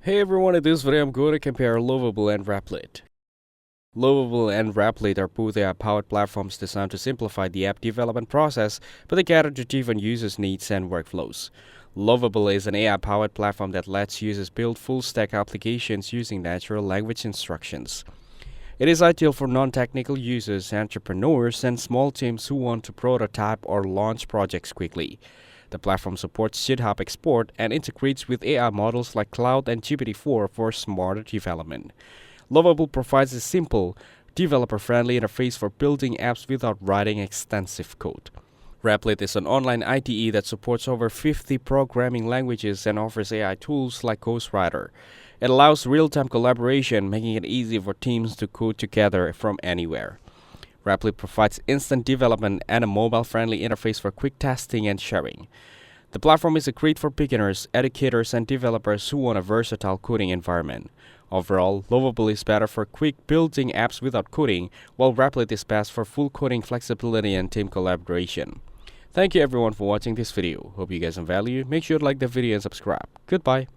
Hey everyone, in this video I'm going to compare Lovable and Replit. Lovable and Replit are both AI-powered platforms designed to simplify the app development process, but they cater to different users' needs and workflows. Lovable is an AI-powered platform that lets users build full-stack applications using natural language instructions. It is ideal for non-technical users, entrepreneurs, and small teams who want to prototype or launch projects quickly. The platform supports GitHub export and integrates with AI models like Cloud and GPT-4 for smarter development. Lovable provides a simple, developer-friendly interface for building apps without writing extensive code. Replit is an online IDE that supports over 50 programming languages and offers AI tools like Ghostwriter. It allows real-time collaboration, making it easy for teams to code together from anywhere. Replit provides instant development and a mobile-friendly interface for quick testing and sharing. The platform is great for beginners, educators, and developers who want a versatile coding environment. Overall, Lovable is better for quick building apps without coding, while Replit is best for full coding flexibility and team collaboration. Thank you everyone for watching this video. Hope you guys found value. Make sure to like the video and subscribe. Goodbye.